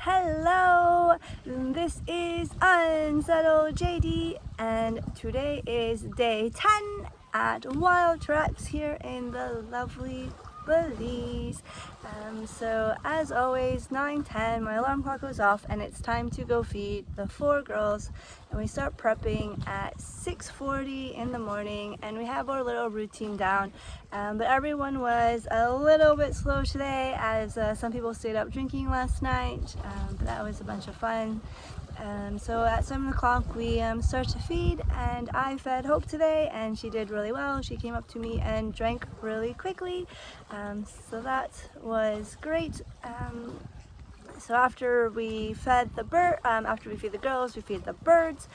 Hello, this is Unsettled JD, and today is day 10 at Wild Tracks here in the lovely Belize. So as always, 9:10, my alarm clock goes off and it's time to go feed the 4 girls, and we start prepping at 6:40 in the morning, and we have our little routine down. But everyone was a little bit slow today as some people stayed up drinking last night, but that was a bunch of fun. So at 7 o'clock we start to feed, and I fed Hope today and she did really well. She came up to me and drank really quickly, so that was great. So after we feed the girls, we feed the birds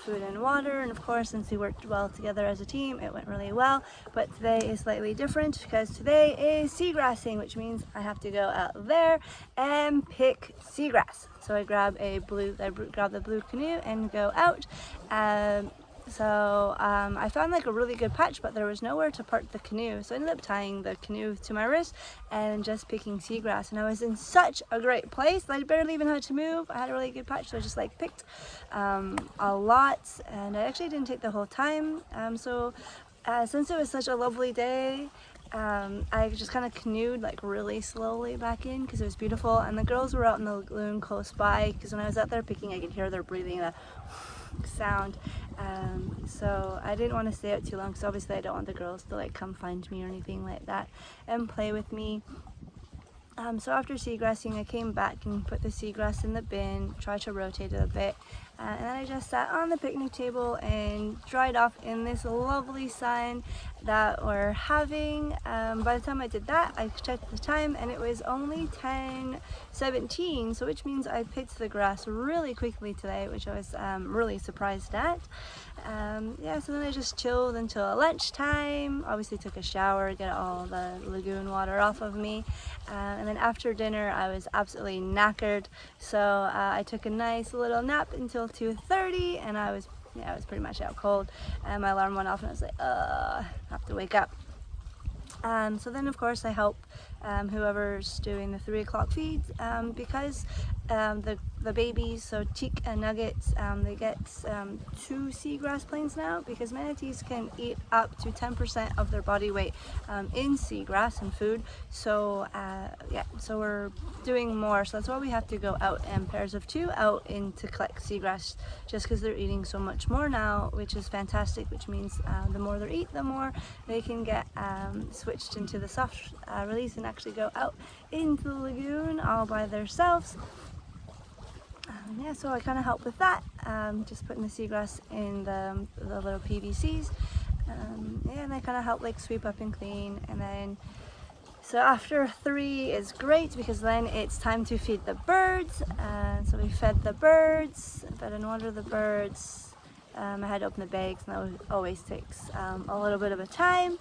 food and water, and of course, since we worked well together as a team, it went really well. But today is slightly different because today is seagrassing, which means I have to go out there and pick seagrass. So I grab the blue canoe and go out. I found like a really good patch, but there was nowhere to park the canoe, so I ended up tying the canoe to my wrist and just picking seagrass, and I was in such a great place that I barely even had to move. I had a really good patch, so I just like picked a lot, and I actually didn't take the whole time. Since it was such a lovely day, I just kind of canoed like really slowly back in because it was beautiful, and the girls were out in the lagoon close by, because when I was out there picking I could hear their breathing, the sound. So I didn't want to stay out too long because obviously I don't want the girls to like come find me or anything like that and play with me. So after seagrassing, I came back and put the seagrass in the bin, tried to rotate it a bit, and then I just sat on the picnic table and dried off in this lovely sun that we're having. By the time I did that, I checked the time and it was only 10:17, so which means I picked the grass really quickly today, which I was really surprised at. So then I just chilled until lunchtime, obviously took a shower, get all the lagoon water off of me, and then after dinner I was absolutely knackered, so I took a nice little nap until 2:30, and I was pretty much out cold, and my alarm went off and I was like, I have to wake up. So then of course I help whoever's doing the 3 o'clock feeds, because the babies, so Cheek and Nuggets, they get 2 seagrass planes now, because manatees can eat up to 10% of their body weight in seagrass and food. So so we're doing more, so that's why we have to go out in pairs of 2 out in to collect seagrass, just because they're eating so much more now, which is fantastic, which means the more they eat, the more they can get switched into the soft release and actually go out into the lagoon all by themselves. So I kind of help with that, just putting the seagrass in the little PVCs, and I kind of help like sweep up and clean. And then so after 3 is great, because then it's time to feed the birds. So we fed the birds, fed and watered the birds. I had to open the bags, and that always takes a little bit of a time.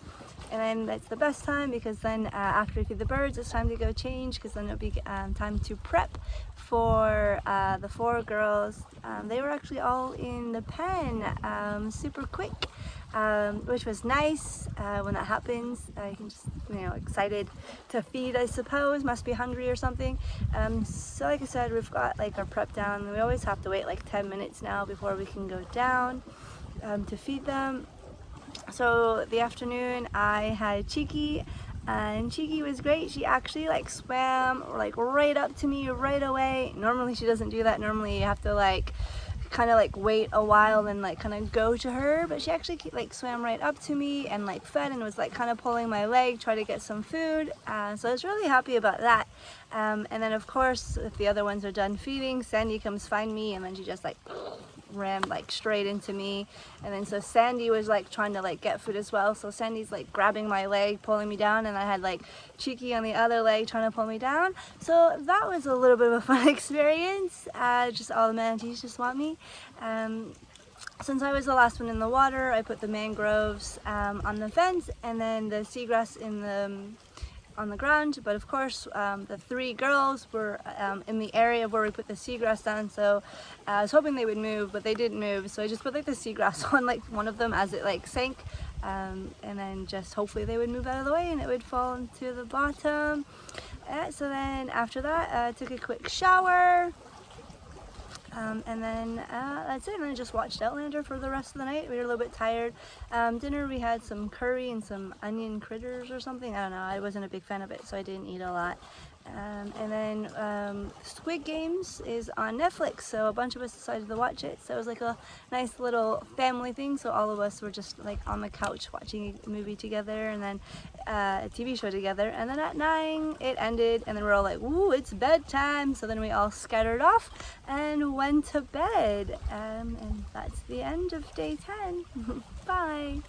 And then that's the best time, because then after we feed the birds, it's time to go change, because then it'll be time to prep for the 4 girls. They were actually all in the pen super quick, which was nice. When that happens, you can just, excited to feed, I suppose, must be hungry or something. So like I said, we've got like our prep down. We always have to wait like 10 minutes now before we can go down to feed them. So the afternoon I had Cheeky, and Cheeky was great. She actually like swam like right up to me right away. Normally she doesn't do that. Normally you have to like kind of like wait a while and like kind of go to her, but she actually like swam right up to me and like fed and was like kind of pulling my leg, try to get some food. So I was really happy about that. And then of course, if the other ones are done feeding, Sandy comes find me, and then she just like ran like straight into me. And then so Sandy was like trying to like get food as well, so Sandy's like grabbing my leg, pulling me down, and I had like Cheeky on the other leg trying to pull me down. So that was a little bit of a fun experience. Just all the manatees just want me. Since I was the last one in the water, I put the mangroves on the fence, and then the seagrass on the ground. But of course the 3 girls were in the area where we put the seagrass down, so I was hoping they would move, but they didn't move, so I just put like the seagrass on like one of them as it like sank, and then just hopefully they would move out of the way and it would fall into the bottom. So then after that, I took a quick shower. And then that's it, and I just watched Outlander for the rest of the night. We were a little bit tired. Dinner, we had some curry and some onion critters or something. I don't know, I wasn't a big fan of it, so I didn't eat a lot. And then Squid Games is on Netflix, so a bunch of us decided to watch it. So it was like a nice little family thing, so all of us were just like on the couch watching a movie together, and then a TV show together. And then at 9 it ended, and then we're all like, "Ooh, it's bedtime!" So then we all scattered off and went to bed. And that's the end of day 10. Bye!